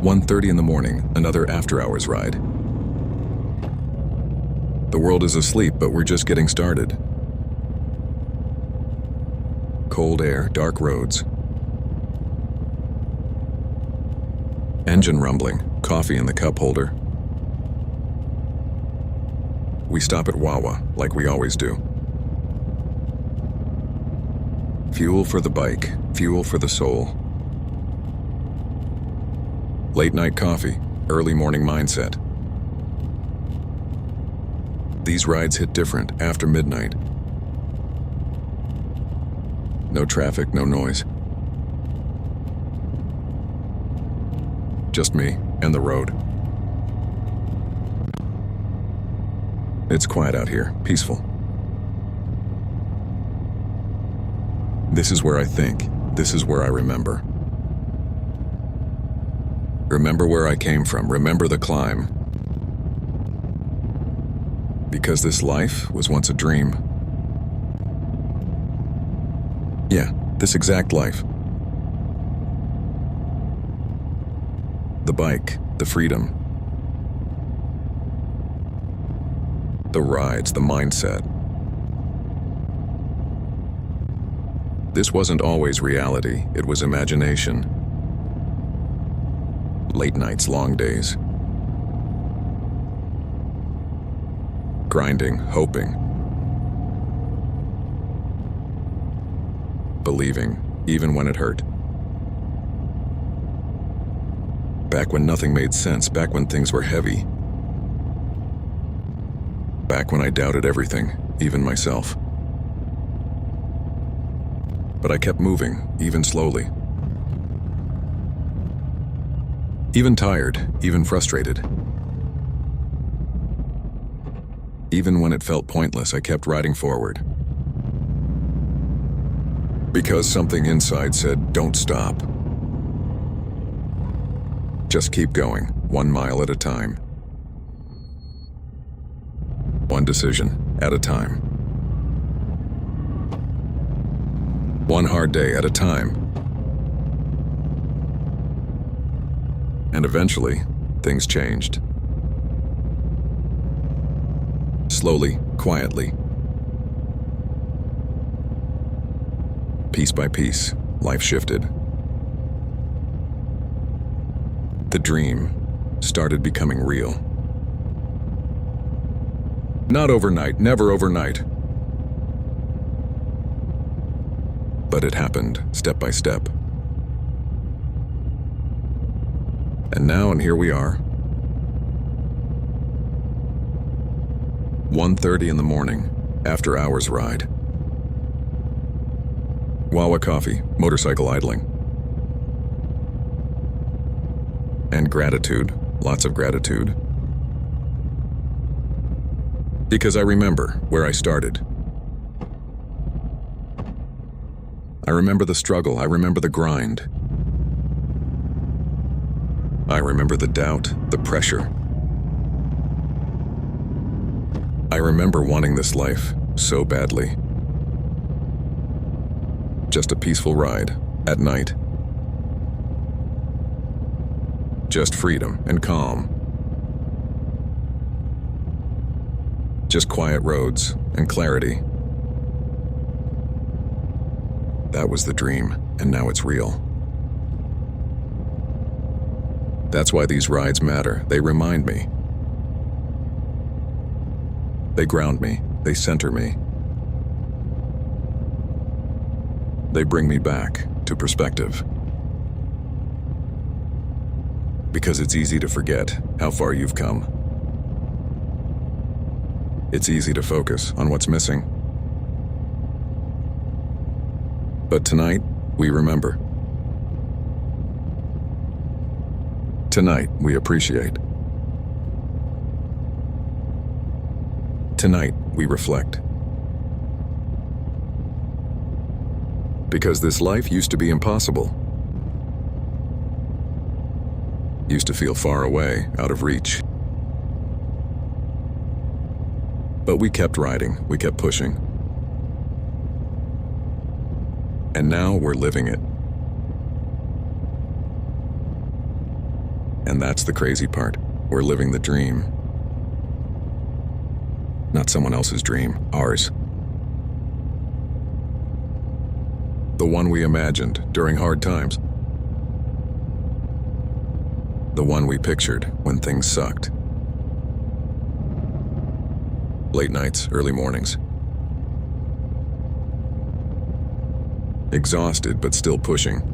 1:30 in the morning, another after-hours ride. The world is asleep, but we're just getting started. Cold air, dark roads. Engine rumbling, coffee in the cup holder. We stop at Wawa, like we always do. Fuel for the bike, fuel for the soul. Late night coffee, early morning mindset. These rides hit different after midnight. No traffic, no noise. Just me and the road. It's quiet out here, peaceful. This is where I think, this is where I remember. Remember where I came from, remember the climb. Because this life was once a dream. Yeah, this exact life. The bike, the freedom. The rides, the mindset. This wasn't always reality, it was imagination. Late nights, long days. Grinding, hoping. Believing, even when it hurt. Back when nothing made sense, back when things were heavy. Back when I doubted everything, even myself. But I kept moving, even slowly. Even tired, even frustrated. Even when it felt pointless, I kept riding forward. Because something inside said, don't stop. Just keep going, 1 mile at a time. One decision at a time. One hard day at a time. And eventually, things changed. Slowly, quietly. Piece by piece, life shifted. The dream started becoming real. Not overnight, never overnight. But it happened, step by step. And now, and here we are. 1:30 in the morning, after hours ride. Wawa coffee, motorcycle idling. And gratitude, lots of gratitude. Because I remember where I started. I remember the struggle, I remember the grind. I remember the doubt, the pressure. I remember wanting this life so badly. Just a peaceful ride at night. Just freedom and calm. Just quiet roads and clarity. That was the dream, and now it's real. That's why these rides matter. They remind me. They ground me. They center me. They bring me back to perspective. Because it's easy to forget how far you've come. It's easy to focus on what's missing. But tonight, we remember. Tonight, we appreciate. Tonight, we reflect. Because this life used to be impossible. Used to feel far away, out of reach. But we kept riding, we kept pushing. And now we're living it. And that's the crazy part. We're living the dream. Not someone else's dream, ours. The one we imagined during hard times. The one we pictured when things sucked. Late nights, early mornings. Exhausted, but still pushing.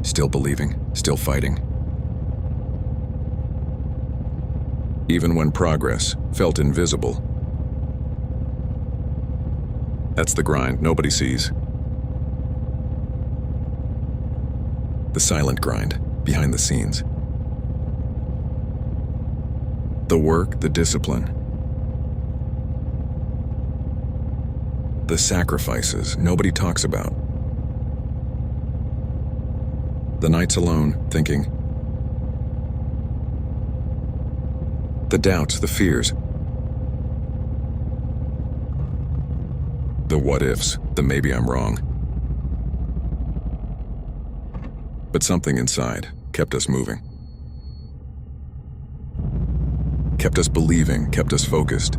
Still believing, still fighting. Even when progress felt invisible. That's the grind nobody sees. The silent grind, behind the scenes. The work, the discipline. The sacrifices nobody talks about. The nights alone, thinking. The doubts, the fears. The what ifs, the maybe I'm wrong. But something inside kept us moving. Kept us believing, kept us focused.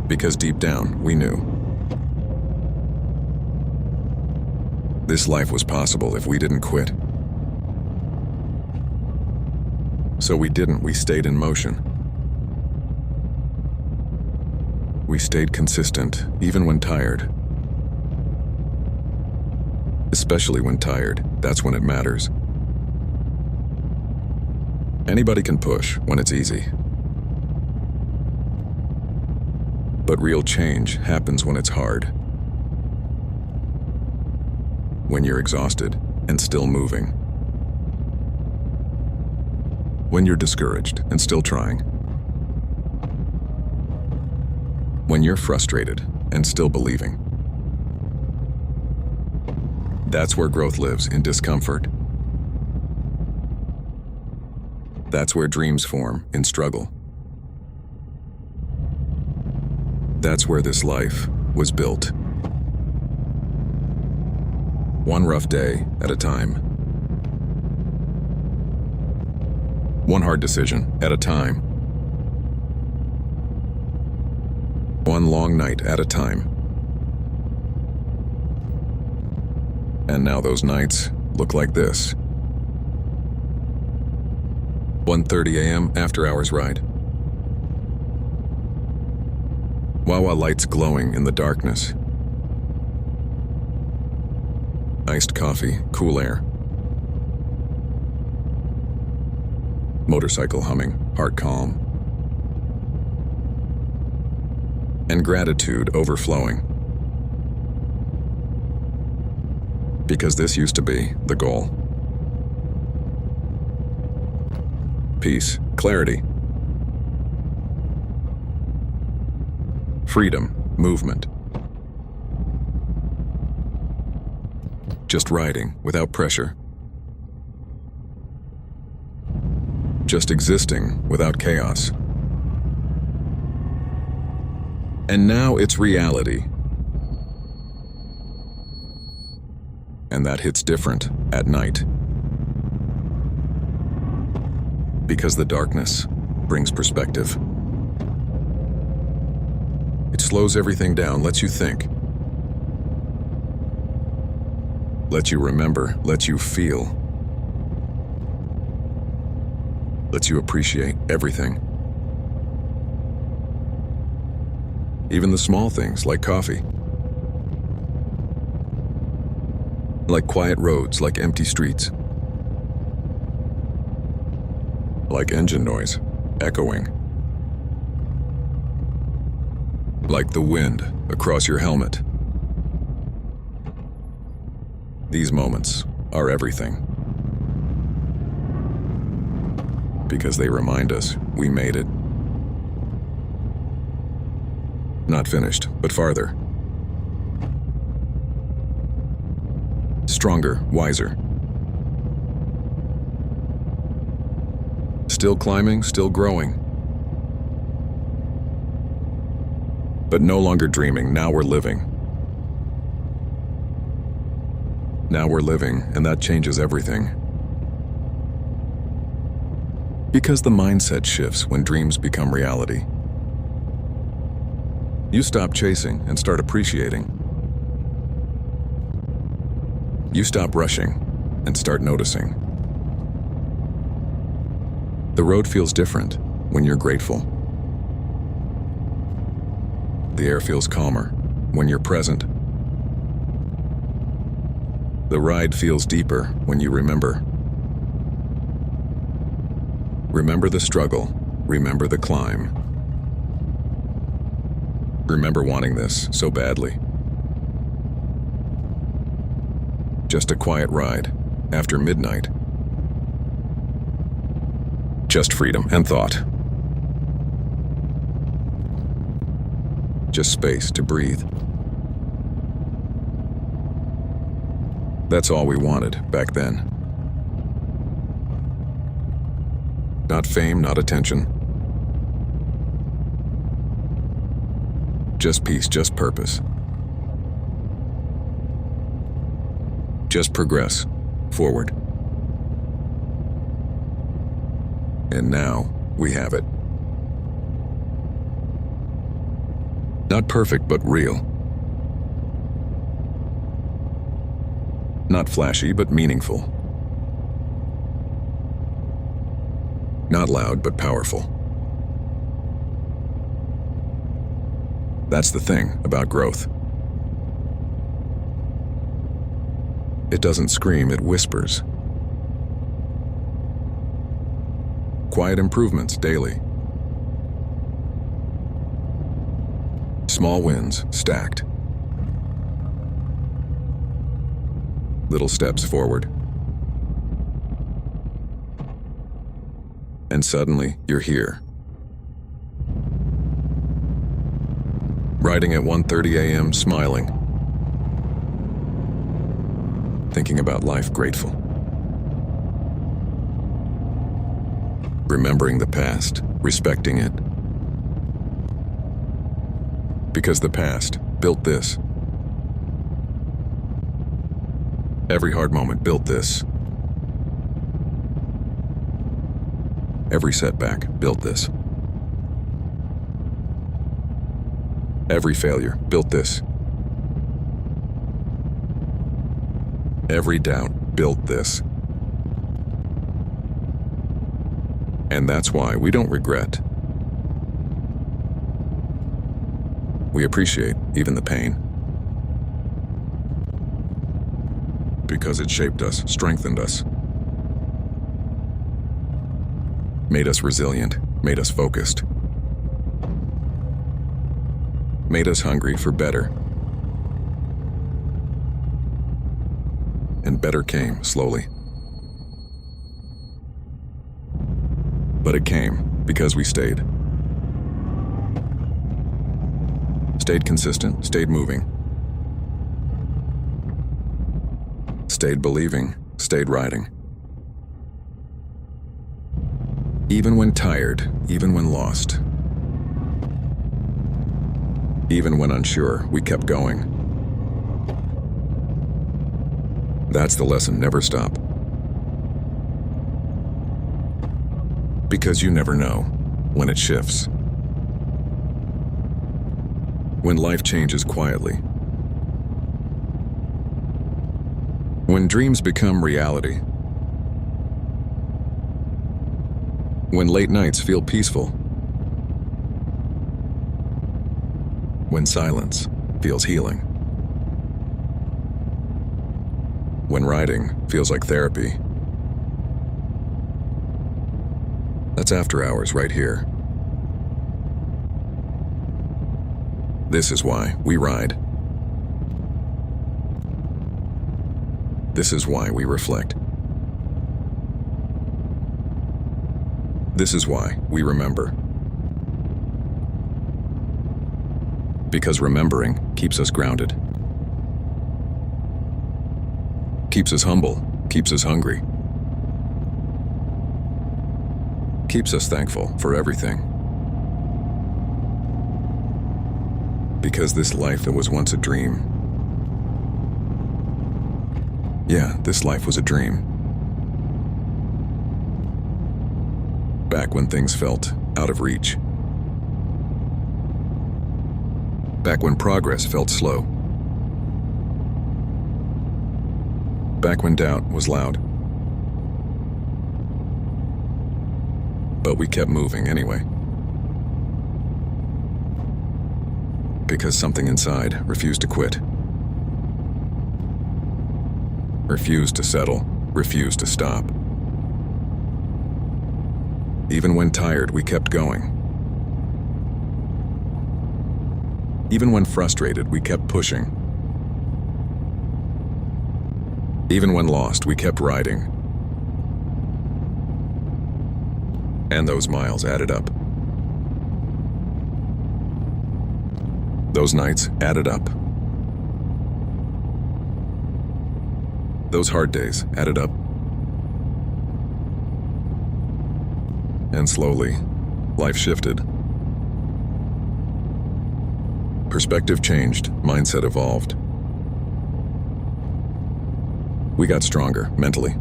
Because deep down, we knew. This life was possible if we didn't quit. So we didn't, we stayed in motion. We stayed consistent, even when tired. Especially when tired, that's when it matters. Anybody can push when it's easy. But real change happens when it's hard. When you're exhausted and still moving. When you're discouraged and still trying. When you're frustrated and still believing. That's where growth lives, in discomfort. That's where dreams form, in struggle. That's where this life was built. One rough day at a time. One hard decision at a time. One long night at a time. And now those nights look like this. 1:30 a.m. after hours ride. Wawa lights glowing in the darkness. Iced coffee, cool air. Motorcycle humming, heart calm. And gratitude overflowing. Because this used to be the goal. Peace, clarity. Freedom, movement. Just riding without pressure. Just existing without chaos. And now it's reality. And that hits different at night. Because the darkness brings perspective. It slows everything down, lets you think. Lets you remember, lets you feel. Lets you appreciate everything. Even the small things like coffee. Like quiet roads, like empty streets. Like engine noise, echoing. Like the wind across your helmet. These moments are everything. Because they remind us we made it. Not finished, but farther. Stronger, wiser. Still climbing, still growing. But no longer dreaming, now we're living. Now we're living, and that changes everything. Because the mindset shifts when dreams become reality. You stop chasing and start appreciating. You stop rushing and start noticing. The road feels different when you're grateful. The air feels calmer when you're present. The ride feels deeper when you remember. Remember the struggle. Remember the climb. Remember wanting this so badly. Just a quiet ride after midnight. Just freedom and thought. Just space to breathe. That's all we wanted back then. Not fame, not attention. Just peace, just purpose. Just progress forward. And now we have it. Not perfect, but real. Not flashy, but meaningful. Not loud, but powerful. That's the thing about growth. It doesn't scream, it whispers. Quiet improvements daily. Small wins stacked. Little steps forward. And suddenly, you're here. Riding at 1:30 a.m., smiling. Thinking about life, grateful. Remembering the past, respecting it. Because the past built this. Every hard moment built this. Every setback built this. Every failure built this. Every doubt built this. And that's why we don't regret. We appreciate even the pain. Because it shaped us, strengthened us. Made us resilient, made us focused. Made us hungry for better. And better came slowly. But it came because we stayed. Stayed consistent, stayed moving. Stayed believing, stayed riding. Even when tired, even when lost. Even when unsure, we kept going. That's the lesson, never stop. Because you never know when it shifts. When life changes quietly. When dreams become reality. When late nights feel peaceful. When silence feels healing. When riding feels like therapy. That's After Hours right here. This is why we ride. This is why we reflect. This is why we remember. Because remembering keeps us grounded. Keeps us humble, keeps us hungry. Keeps us thankful for everything. Because this life that was once a dream Yeah, this life was a dream. Back when things felt out of reach. Back when progress felt slow. Back when doubt was loud. But we kept moving anyway. Because something inside refused to quit. Refused to settle, refused to stop. Even when tired, we kept going. Even when frustrated, we kept pushing. Even when lost, we kept riding. And those miles added up. Those nights added up. Those hard days added up. And slowly, life shifted. Perspective changed, mindset evolved. We got stronger mentally.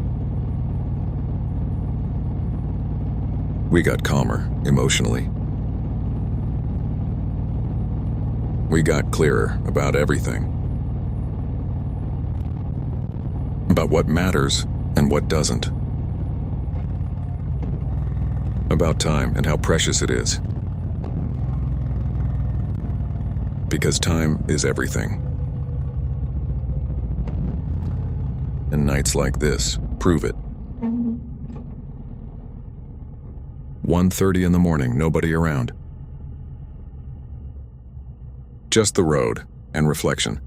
We got calmer emotionally. We got clearer about everything. About what matters and what doesn't. About time and how precious it is. Because time is everything. And nights like this prove it. 1:30 in the morning, nobody around. Just the road and reflection.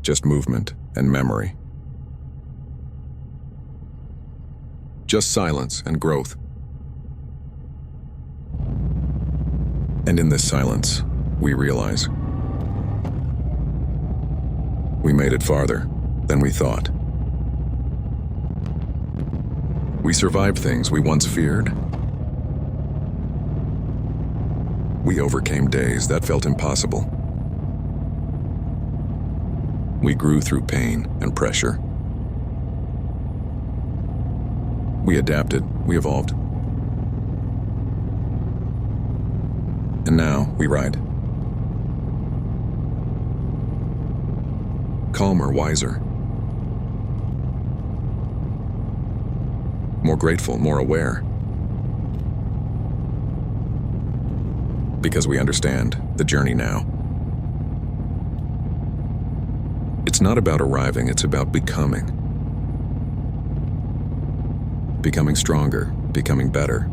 Just movement and memory. Just silence and growth. And in this silence, we realize we made it farther than we thought. We survived things we once feared. We overcame days that felt impossible. We grew through pain and pressure. We adapted, we evolved. And now we ride. Calmer, wiser. More grateful, more aware. Because we understand the journey now. It's not about arriving, it's about becoming. Becoming stronger, becoming better.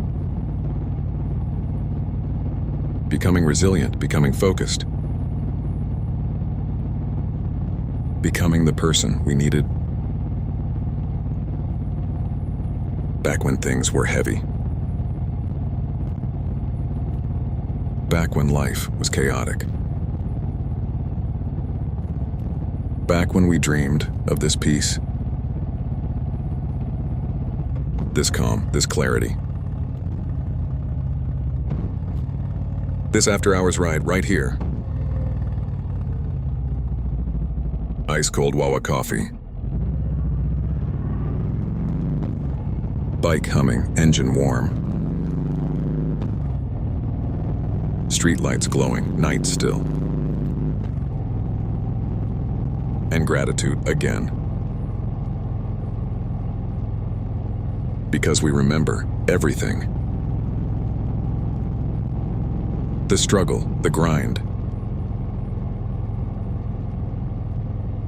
Becoming resilient, becoming focused. Becoming the person we needed back when things were heavy. Back when life was chaotic. Back when we dreamed of this peace. This calm, this clarity. This after-hours ride right here. Ice-cold Wawa coffee. Bike humming, engine warm. Streetlights glowing, night still. And gratitude again. Because we remember everything. The struggle, the grind.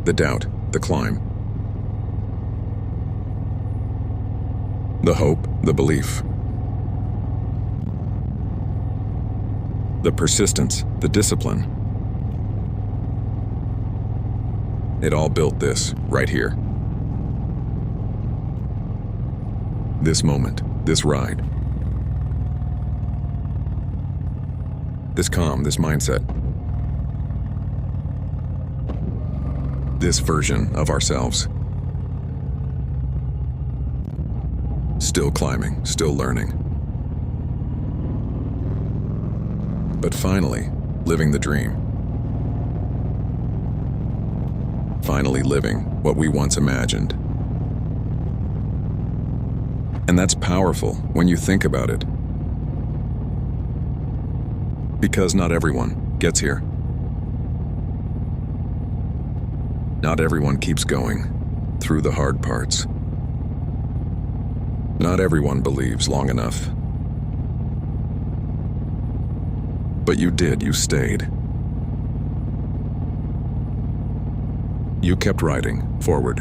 The doubt, the climb. The hope, the belief. The persistence, the discipline. It all built this, right here. This moment, this ride. This calm, this mindset. This version of ourselves. Still climbing, still learning. But finally, living the dream. finally living what we once imagined. And that's powerful when you think about it. Because not everyone gets here. Not everyone keeps going through the hard parts. Not everyone believes long enough. But you did, you stayed. You kept riding forward.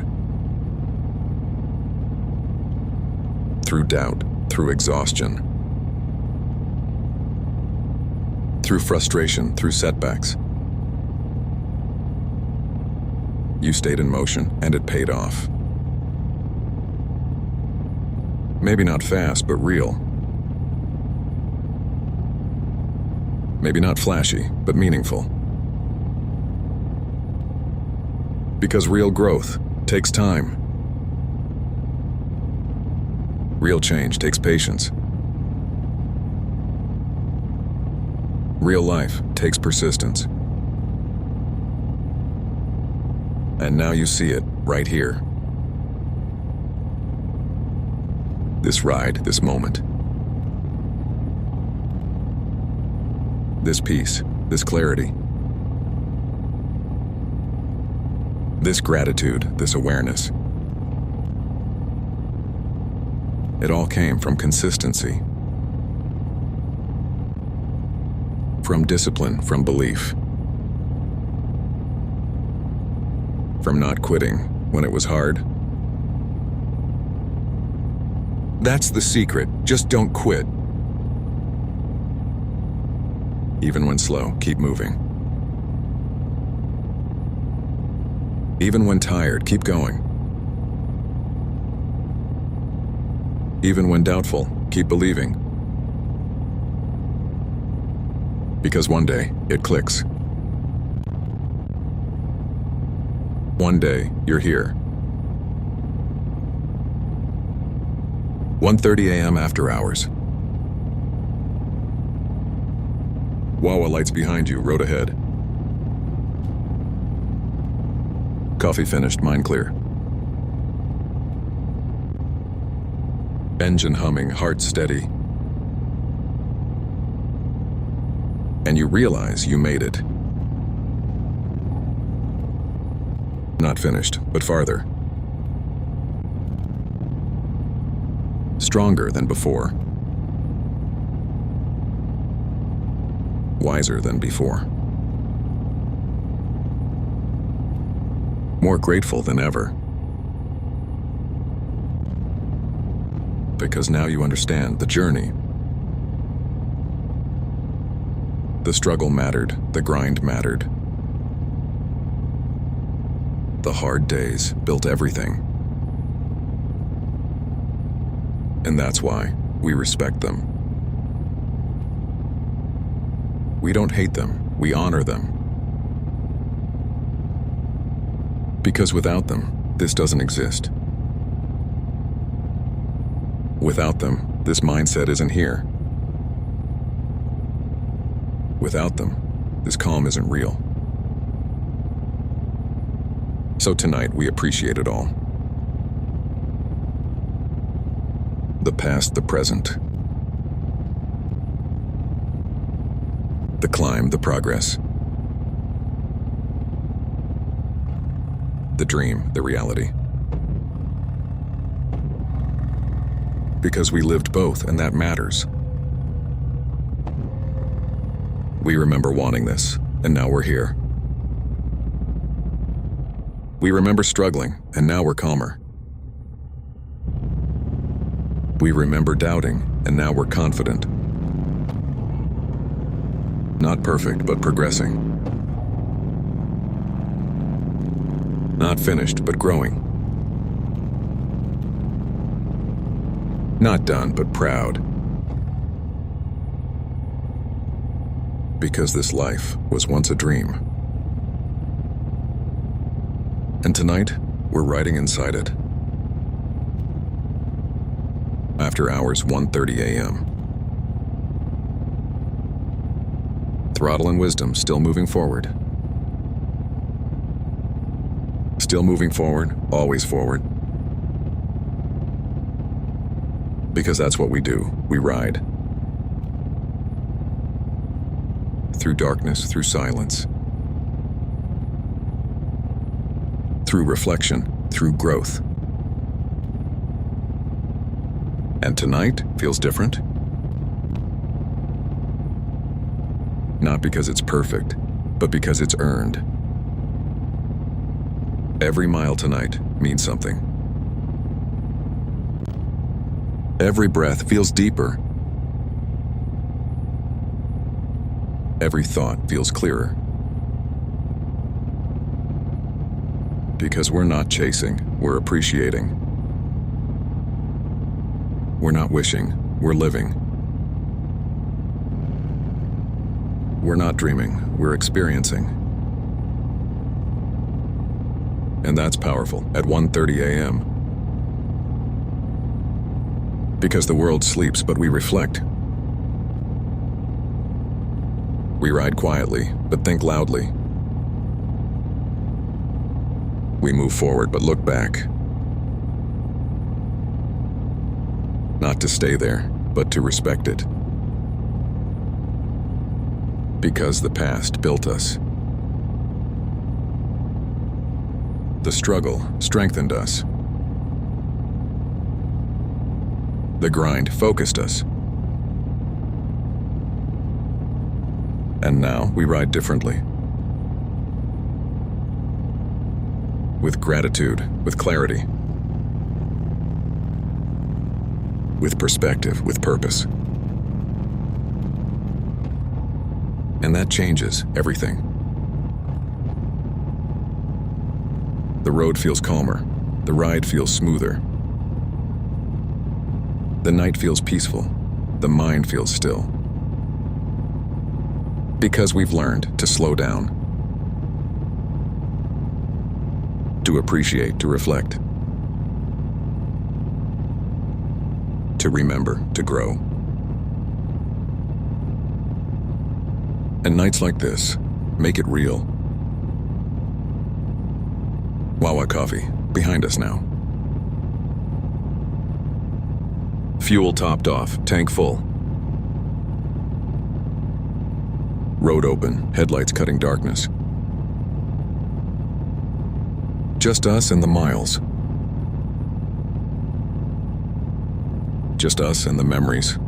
Through doubt, through exhaustion, through frustration, through setbacks. You stayed in motion, and it paid off. Maybe not fast, but real. Maybe not flashy, but meaningful. Because real growth takes time. Real change takes patience. Real life takes persistence. And now you see it right here. This ride, this moment. This peace, this clarity. This gratitude, this awareness. It all came from consistency. From discipline, from belief. From not quitting when it was hard. That's the secret. Just don't quit. Even when slow, keep moving. Even when tired, keep going. Even when doubtful, keep believing. Because one day, it clicks. One day, you're here. 1:30 a.m. after hours. Wawa lights behind you, road ahead. Coffee finished, mind clear. Engine humming, heart steady. And you realize you made it. Not finished, but farther. Stronger than before. Wiser than before. More grateful than ever. Because now you understand the journey. The struggle mattered, the grind mattered. The hard days built everything. And that's why we respect them. We don't hate them, we honor them. Because without them, this doesn't exist. Without them, this mindset isn't here. Without them, this calm isn't real. So tonight, we appreciate it all. The past, the present. The climb, the progress. The dream, the reality. Because we lived both, and that matters. We remember wanting this, and now we're here. We remember struggling, and now we're calmer. We remember doubting, and now we're confident. Not perfect, but progressing. Not finished, but growing. Not done, but proud. Because this life was once a dream. And tonight, we're riding inside it. After hours, 1:30 a.m. Throttle and Wisdom still moving forward. Still moving forward, always forward. Because that's what we do. We ride. Through darkness, through silence. Through reflection, through growth. And tonight feels different. Not because it's perfect, but because it's earned. Every mile tonight means something. Every breath feels deeper. Every thought feels clearer. Because we're not chasing, we're appreciating. We're not wishing, we're living. We're not dreaming, we're experiencing. And that's powerful at 1:30 a.m. Because the world sleeps, but we reflect. We ride quietly, but think loudly. We move forward, but look back. Not to stay there, but to respect it. Because the past built us. The struggle strengthened us. The grind focused us. And now we ride differently. With gratitude, with clarity. With perspective, with purpose. And that changes everything. The road feels calmer. The ride feels smoother. The night feels peaceful. The mind feels still. Because we've learned to slow down. To appreciate, to reflect. To remember, to grow. And nights like this make it real. Wawa coffee, behind us now. Fuel topped off, tank full. Road open, headlights cutting darkness. Just us and the miles. Just us and the memories.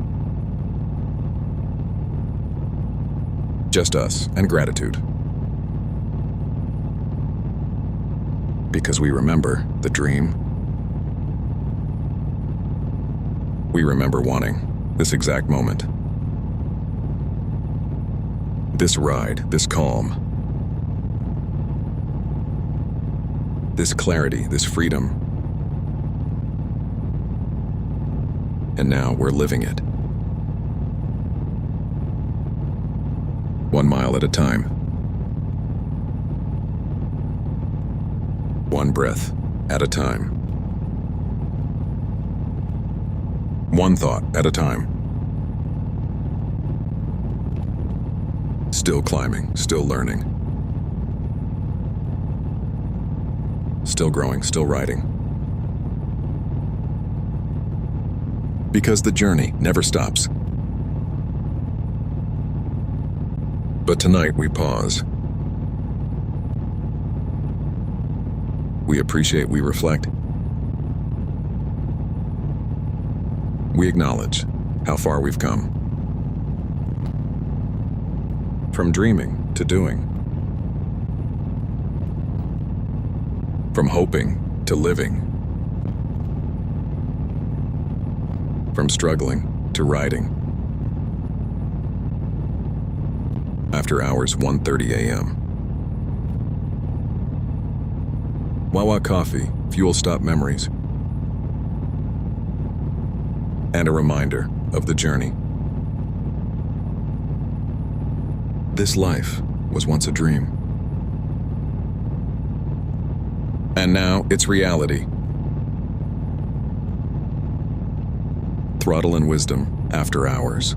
Just us and gratitude. Because we remember the dream. We remember wanting this exact moment. This ride, this calm. This clarity, this freedom. And now we're living it. 1 mile at a time. 1 breath at a time. 1 thought at a time. Still climbing, still learning. Still growing, still riding. Because the journey never stops. But tonight we pause. We appreciate, we reflect. We acknowledge how far we've come. From dreaming to doing. From hoping to living. From struggling to riding. After hours, 1:30 a.m. Wawa coffee, fuel stop memories. And a reminder of the journey. This life was once a dream. And now it's reality. Throttle and Wisdom After Hours.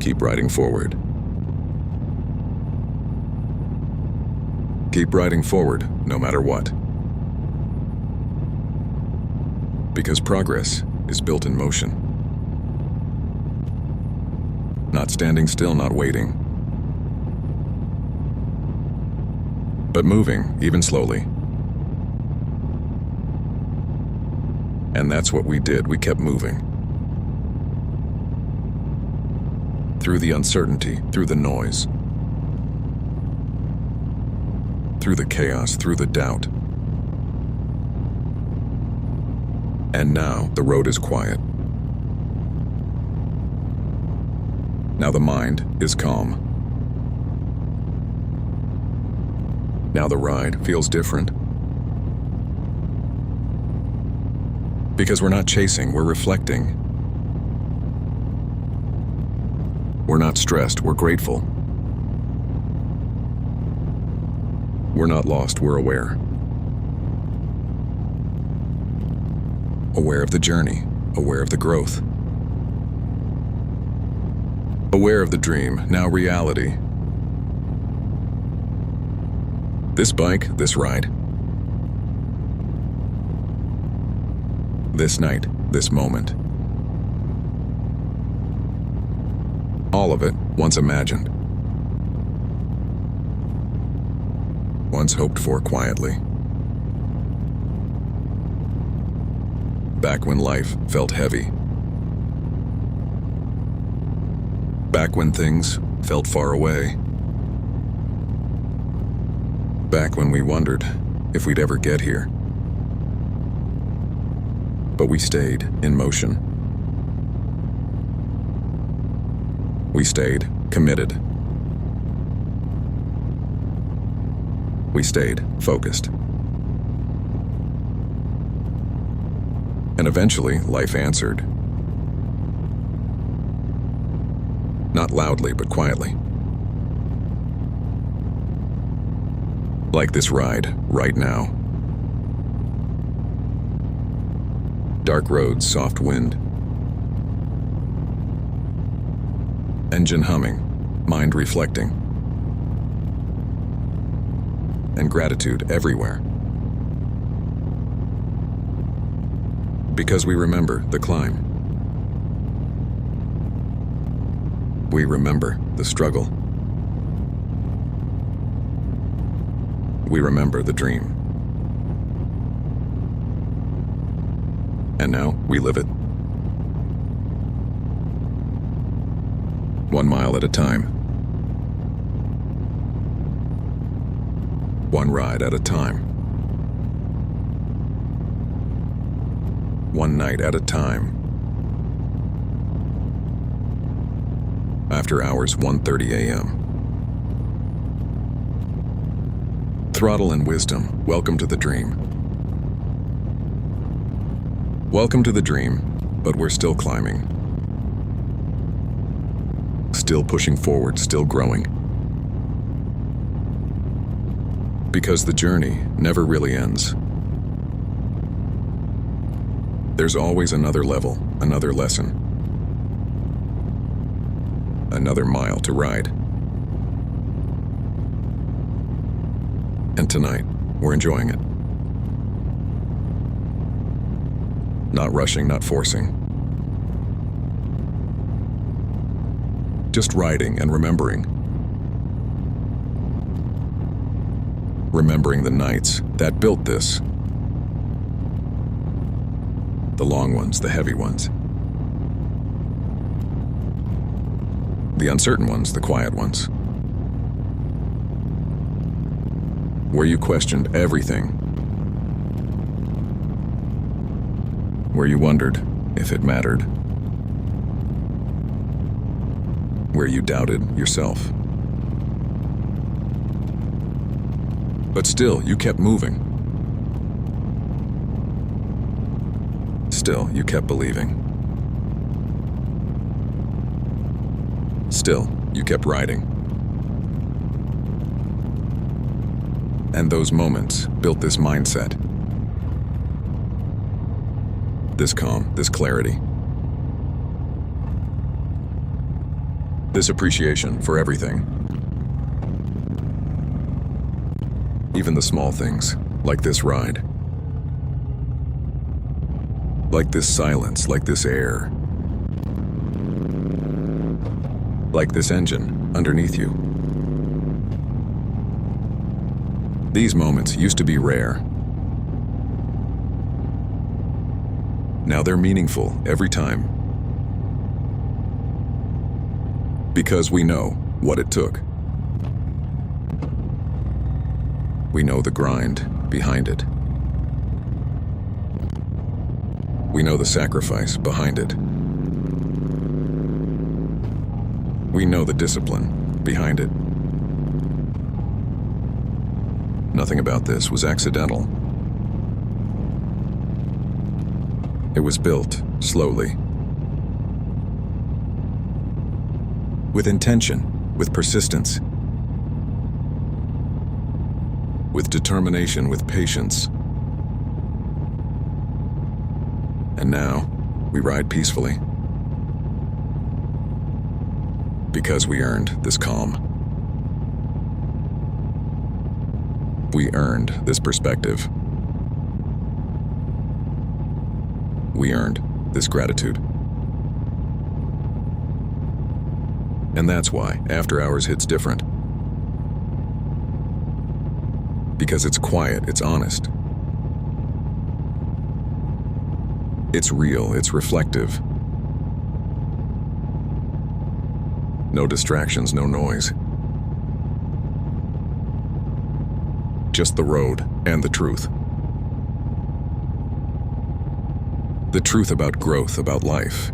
Keep riding forward. Keep riding forward, no matter what. Because progress is built in motion. Not standing still, not waiting, but moving, even slowly. And that's what we did. We kept moving. Through the uncertainty, through the noise, through the chaos, through the doubt. And now the road is quiet. Now the mind is calm. Now the ride feels different. Because we're not chasing, we're reflecting. We're not stressed, we're grateful. We're not lost, we're aware. Aware of the journey, aware of the growth. Aware of the dream, now reality. This bike, this ride. This night, this moment. All of it once imagined. Once hoped for quietly. Back when life felt heavy. Back when things felt far away. Back when we wondered if we'd ever get here. But we stayed in motion. We stayed committed. We stayed focused. And eventually, life answered. Not loudly, but quietly. Like this ride, right now. Dark roads, soft wind. Engine humming, mind reflecting. And gratitude everywhere. Because we remember the climb. We remember the struggle. We remember the dream. And now we live it. 1 mile at a time. One ride at a time. One night at a time. After hours, 1:30 a.m. Throttle and Wisdom, welcome to the dream. Welcome to the dream, but we're still climbing. Still pushing forward, still growing. Because the journey never really ends. There's always another level, another lesson. Another mile to ride. And tonight, we're enjoying it. Not rushing, not forcing. Just riding and remembering. Remembering the nights that built this. The long ones, the heavy ones. The uncertain ones, the quiet ones. Where you questioned everything. Where you wondered if it mattered. Where you doubted yourself. But still, you kept moving. Still, you kept believing. Still, you kept riding. And those moments built this mindset. This calm, this clarity. This appreciation for everything. Even the small things, like this ride. Like this silence, like this air. Like this engine underneath you. These moments used to be rare. Now they're meaningful every time. Because we know what it took. We know the grind behind it. We know the sacrifice behind it. We know the discipline behind it. Nothing about this was accidental. It was built slowly. With intention, with persistence. With determination, with patience. And now, we ride peacefully. Because we earned this calm. We earned this perspective. We earned this gratitude. And that's why After Hours hits different. Because it's quiet, it's honest. It's real, it's reflective. No distractions, no noise. Just the road and the truth. The truth about growth, about life.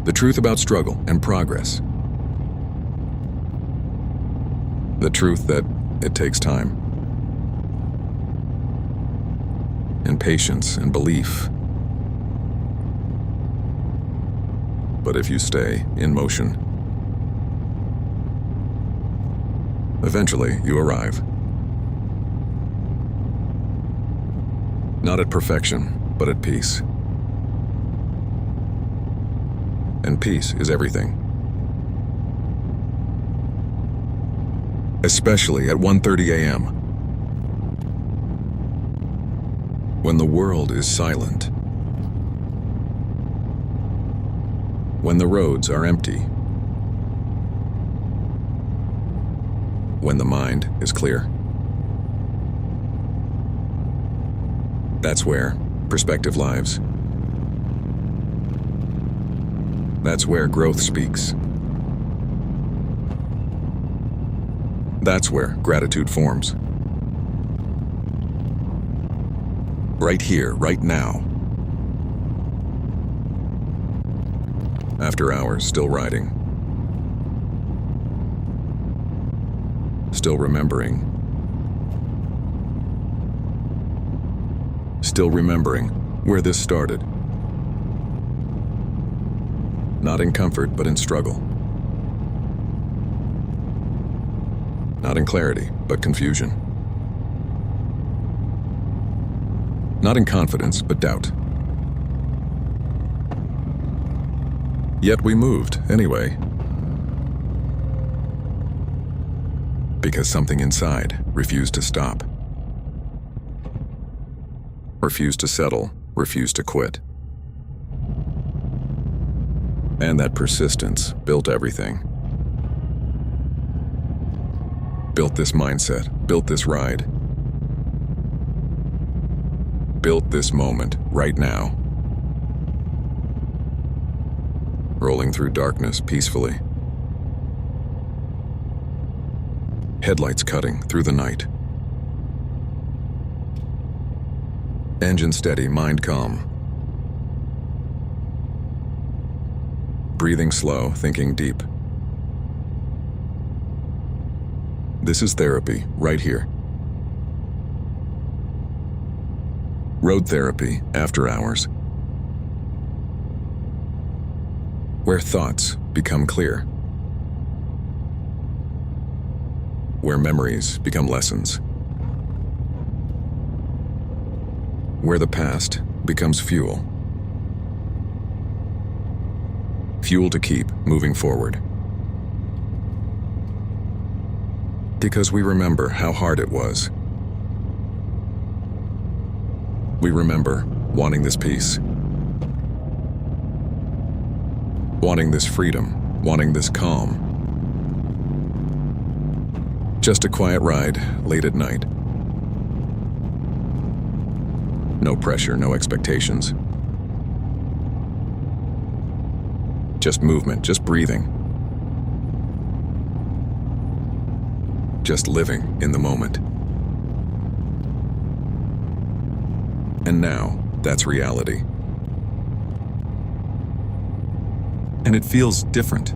The truth about struggle and progress. The truth that it takes time. And patience and belief. But if you stay in motion, eventually you arrive. Not at perfection, but at peace. And peace is everything. Especially at 1:30 a.m. When the world is silent. When the roads are empty. When the mind is clear. That's where perspective lives. That's where growth speaks. That's where gratitude forms. Right here, right now. After Hours, still riding. Still remembering. Still remembering where this started. Not in comfort, but in struggle. Not in clarity, but confusion. Not in confidence, but doubt. Yet we moved anyway. Because something inside refused to stop. Refused to settle, refused to quit. And that persistence built everything. Built this mindset, built this ride. Built this moment right now. Rolling through darkness peacefully. Headlights cutting through the night. Engine steady, mind calm. Breathing slow, thinking deep. This is therapy, right here. Road therapy, after hours. Where thoughts become clear. Where memories become lessons. Where the past becomes fuel. Fuel to keep moving forward. Because we remember how hard it was. We remember wanting this peace. Wanting this freedom, wanting this calm. Just a quiet ride, late at night. No pressure, no expectations. Just movement, just breathing. Just living in the moment. And now, that's reality. And it feels different.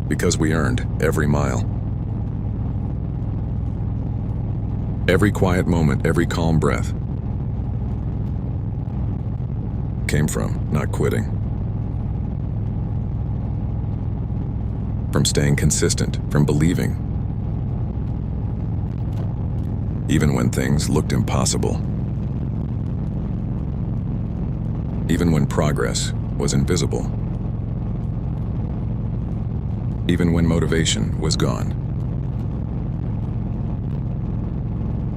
Because we earned every mile. Every quiet moment, every calm breath came from not quitting. From staying consistent, from believing. Even when things looked impossible. Even when progress was invisible. Even when motivation was gone.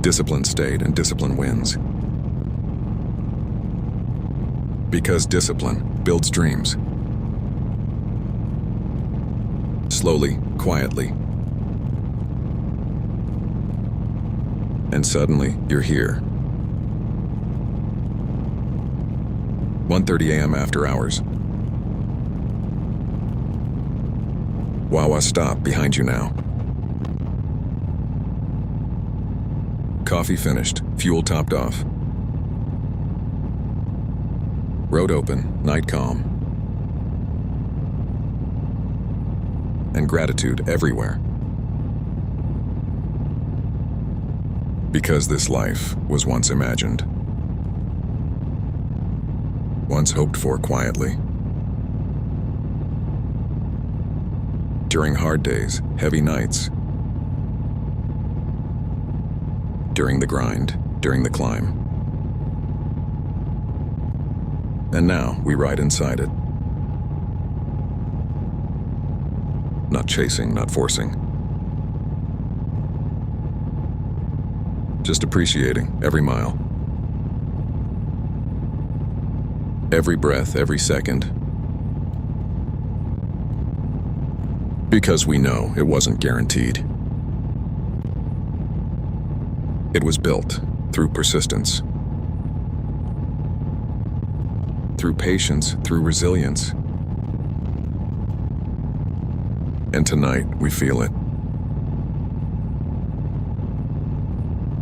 Discipline stayed, and discipline wins. Because discipline builds dreams. Slowly, quietly. And suddenly, you're here. 1:30 a.m. after hours. Wawa stop behind you now. Coffee finished, fuel topped off. Road open, night calm. And gratitude everywhere. Because this life was once imagined. Once hoped for quietly. During hard days, heavy nights. During the grind, during the climb. And now we ride inside it. Not chasing, not forcing. Just appreciating every mile. Every breath, every second. Because we know it wasn't guaranteed. It was built through persistence. Through patience, through resilience. And tonight, we feel it.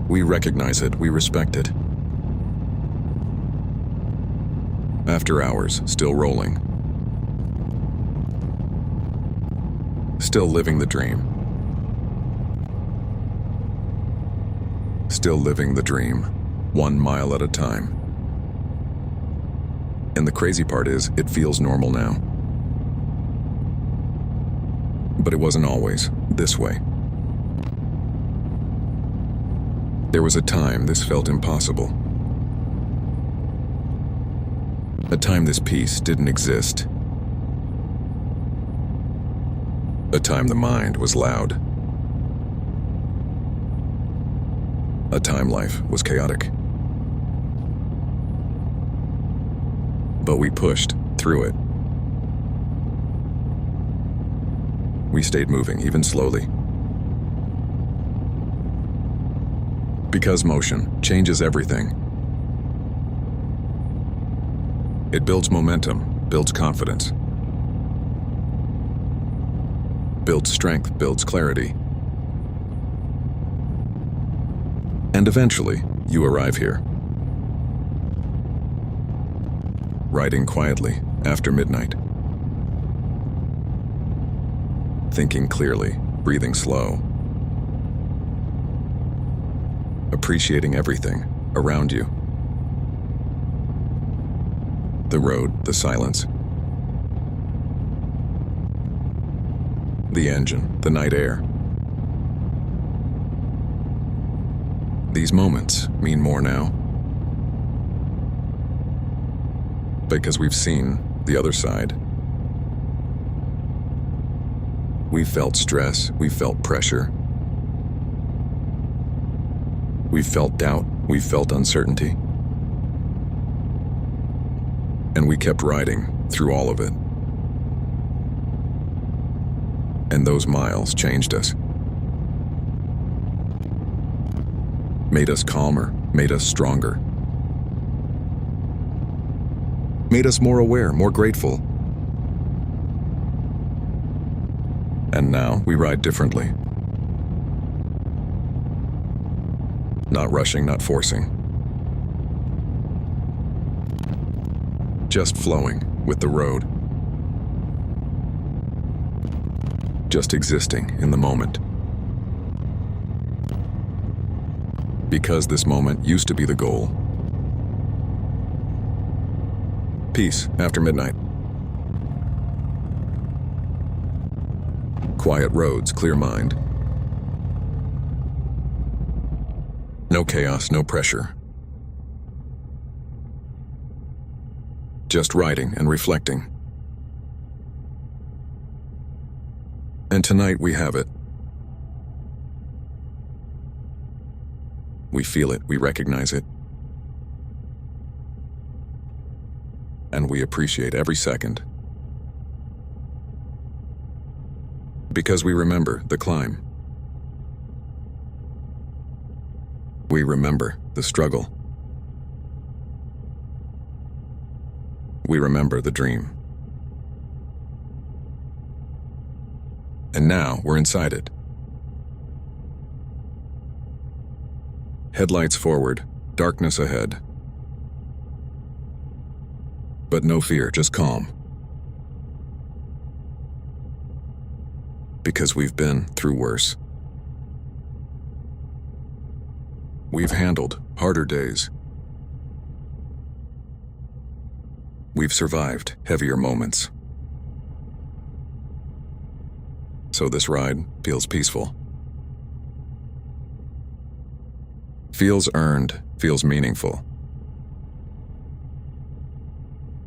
We recognize it, we respect it. After hours, still rolling. Still living the dream. Still living the dream, 1 mile at a time. And the crazy part is, it feels normal now. But it wasn't always this way. There was a time this felt impossible. A time this peace didn't exist. A time the mind was loud. A time life was chaotic. But we pushed through it. We stayed moving, even slowly. Because motion changes everything. It builds momentum, builds confidence. Builds strength, builds clarity. And eventually, you arrive here. Riding quietly after midnight. Thinking clearly, breathing slow. Appreciating everything around you. The road, the silence. The engine, the night air. These moments mean more now. Because we've seen the other side. We felt stress, we felt pressure. We felt doubt, we felt uncertainty. And we kept riding through all of it. And those miles changed us. Made us calmer, made us stronger. Made us more aware, more grateful. And now we ride differently. Not rushing, not forcing. Just flowing with the road. Just existing in the moment. Because this moment used to be the goal. Peace after midnight. Quiet roads, clear mind. No chaos, no pressure. Just riding and reflecting. And tonight we have it. We feel it, we recognize it. And we appreciate every second. Because we remember the climb. We remember the struggle. We remember the dream. And now we're inside it. Headlights forward, darkness ahead. But no fear, just calm. Because we've been through worse. We've handled harder days. We've survived heavier moments. So this ride feels peaceful. Feels earned, feels meaningful.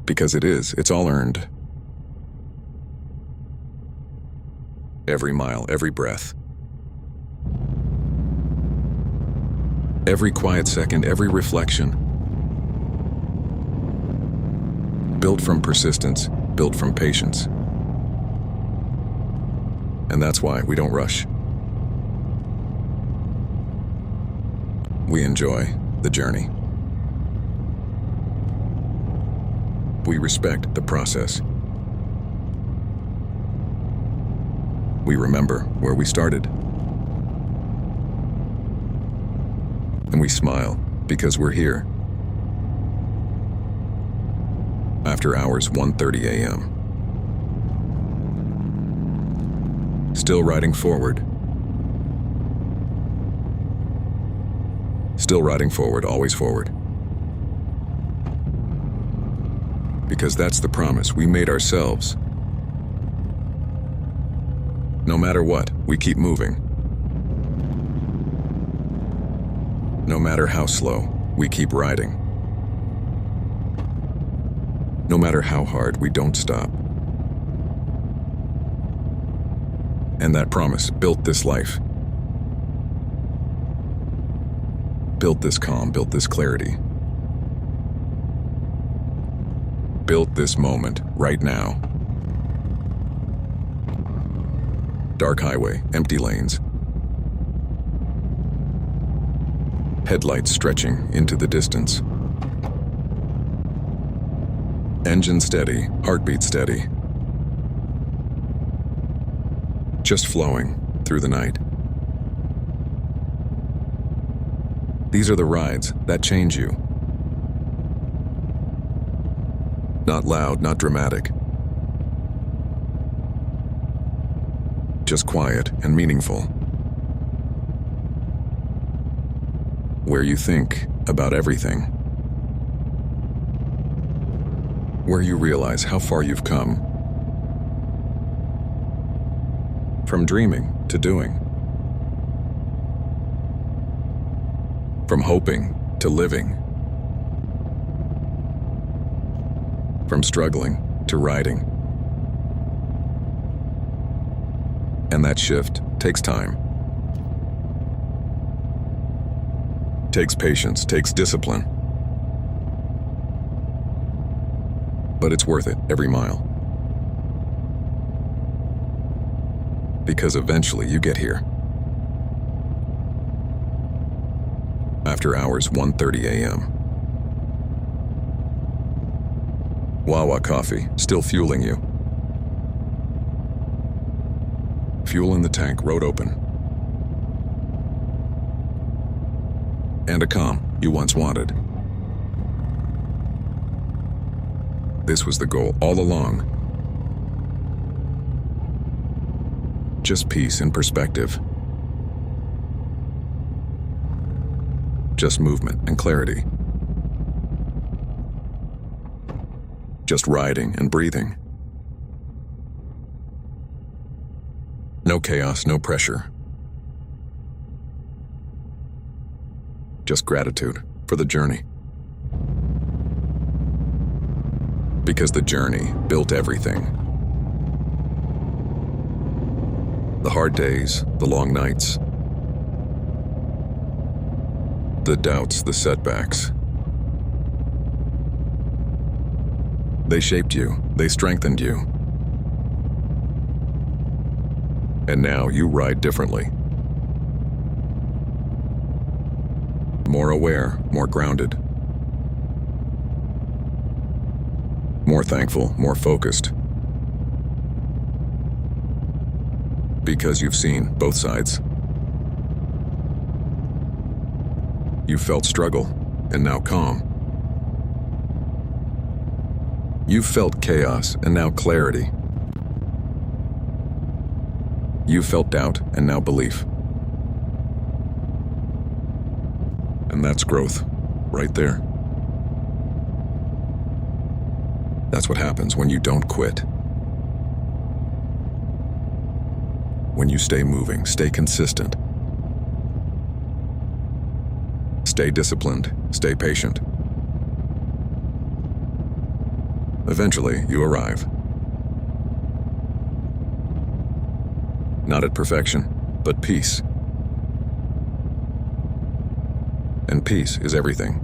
Because it's all earned. Every mile, every breath. Every quiet second, every reflection. Built from persistence, built from patience. And that's why we don't rush. We enjoy the journey. We respect the process. We remember where we started. And we smile because we're here. After hours, 1:30 a.m. Still riding forward. Still riding forward, always forward. Because that's the promise we made ourselves. No matter what, we keep moving. No matter how slow, we keep riding. No matter how hard, we don't stop. And that promise built this life. Built this calm, built this clarity. Built this moment right now. Dark highway, empty lanes. Headlights stretching into the distance. Engine steady, heartbeat steady. Just flowing through the night. These are the rides that change you. Not loud, not dramatic. Just quiet and meaningful. Where you think about everything. Where you realize how far you've come. From dreaming to doing. From hoping to living. From struggling to riding. And that shift takes time. Takes patience, takes discipline. But it's worth it every mile. Because eventually you get here. After hours, 1:30 a.m. Wawa coffee, still fueling you. Fuel in the tank, road open. And a calm you once wanted. This was the goal all along. Just peace and perspective. Just movement and clarity. Just riding and breathing. No chaos, no pressure. Just gratitude for the journey. Because the journey built everything. The hard days, the long nights. The doubts, the setbacks. They shaped you, they strengthened you. And now you ride differently. More aware, more grounded. More thankful, more focused. Because you've seen both sides. You felt struggle, and now calm. You felt chaos, and now clarity. You felt doubt, and now belief. And that's growth, right there. That's what happens when you don't quit. When you stay moving, stay consistent. Stay disciplined, stay patient. Eventually, you arrive. Not at perfection, but peace. And peace is everything.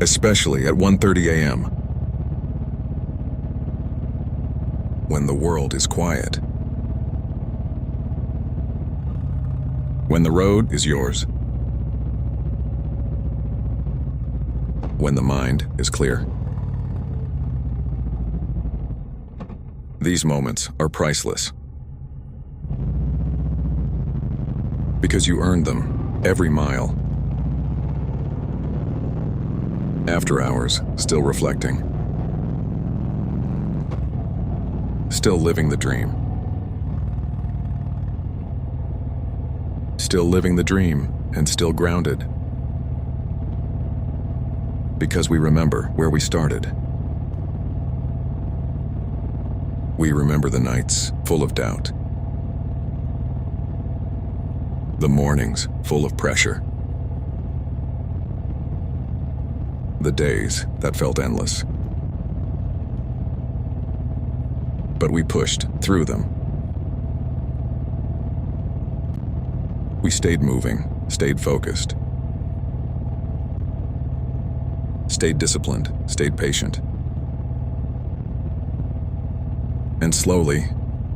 Especially at 1:30 a.m. When the world is quiet. When the road is yours. When the mind is clear. These moments are priceless. Because you earned them every mile. After hours, still reflecting. Still living the dream. Still living the dream and still grounded. Because we remember where we started. We remember the nights full of doubt. The mornings full of pressure. The days that felt endless. But we pushed through them. We stayed moving, stayed focused. Stayed disciplined, stayed patient. And slowly,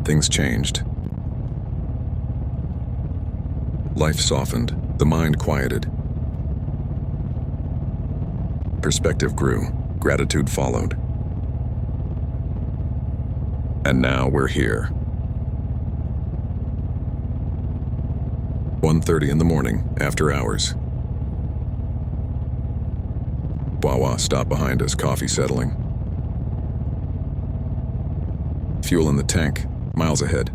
things changed. Life softened, the mind quieted. Perspective grew, gratitude followed. And now we're here. 1:30 in the morning, after hours. Wawa stopped behind us, coffee settling. Fuel in the tank, miles ahead.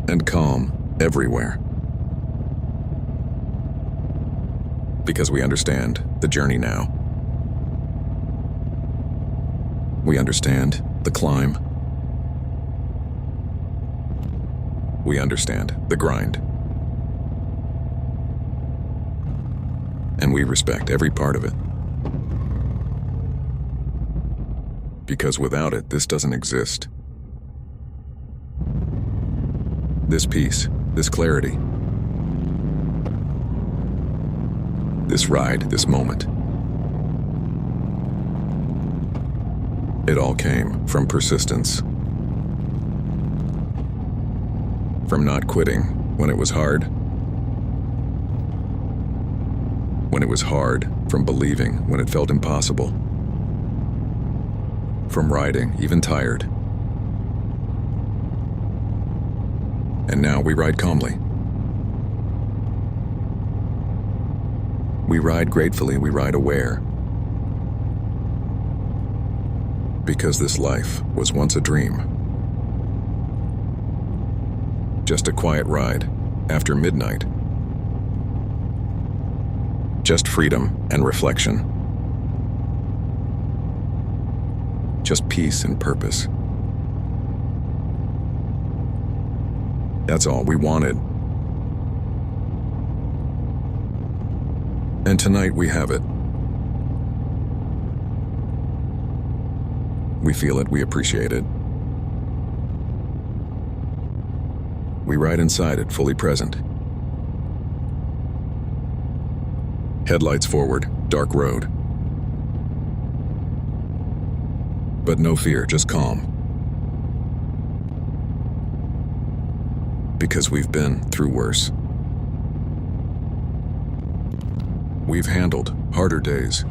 And calm everywhere. Because we understand the journey now. We understand the climb. We understand the grind. And we respect every part of it. because without it, this doesn't exist. This peace, this clarity, this ride, this moment. It all came from persistence. From not quitting when it was hard. When it was hard, from believing when it felt impossible. From riding, even tired. And now we ride calmly. We ride gratefully, we ride aware. Because this life was once a dream. Just a quiet ride after midnight. Just freedom and reflection. Just peace and purpose. That's all we wanted. And tonight we have it. We feel it, we appreciate it. We ride inside it, fully present. Headlights forward, dark road. But no fear, just calm. Because we've been through worse. We've handled harder days.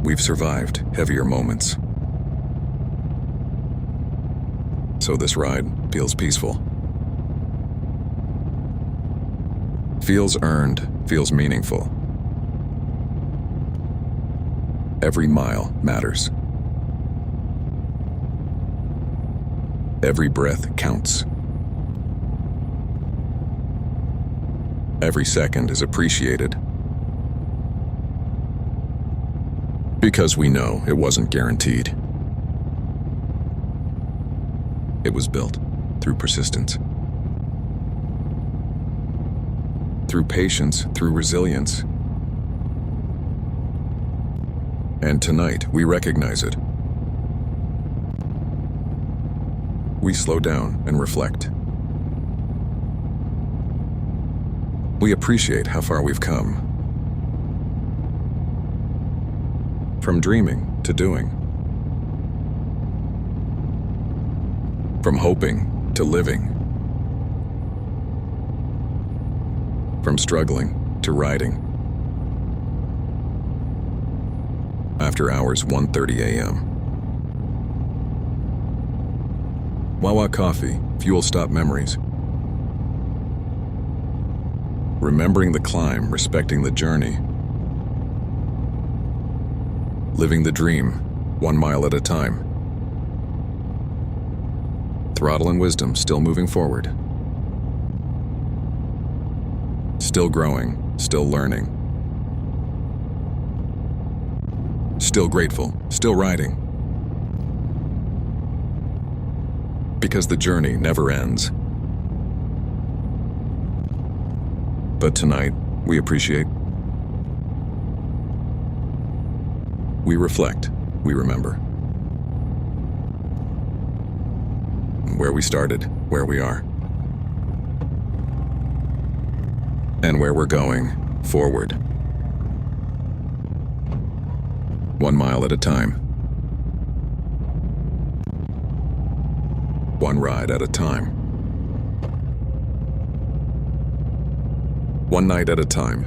We've survived heavier moments. So this ride feels peaceful. Feels earned, feels meaningful. Every mile matters. Every breath counts. Every second is appreciated. Because we know it wasn't guaranteed. It was built through persistence. Through patience, through resilience. And tonight, we recognize it. We slow down and reflect. We appreciate how far we've come. From dreaming to doing. From hoping to living. From struggling to riding. After hours, 1:30 a.m. Wawa coffee, fuel stop memories. Remembering the climb, respecting the journey. Living the dream, 1 mile at a time. Throttle and wisdom, still moving forward. Still growing, still learning. Still grateful, still riding. Because the journey never ends. But tonight, we appreciate. We reflect, we remember. Where we started, where we are. And where we're going, forward. 1 mile at a time. One ride at a time. One night at a time.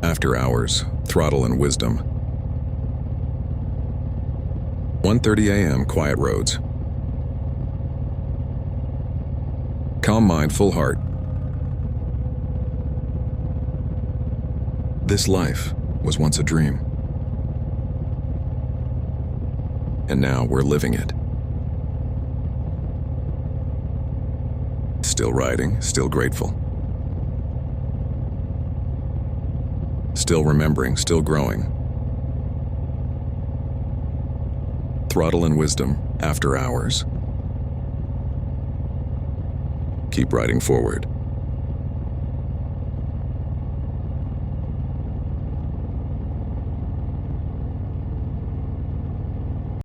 After hours, throttle and wisdom. 1:30 a.m. quiet roads. Calm mind, full heart. This life was once a dream. And now we're living it. Still riding, still grateful. Still remembering, still growing. Throttle and wisdom, after hours. Keep riding forward.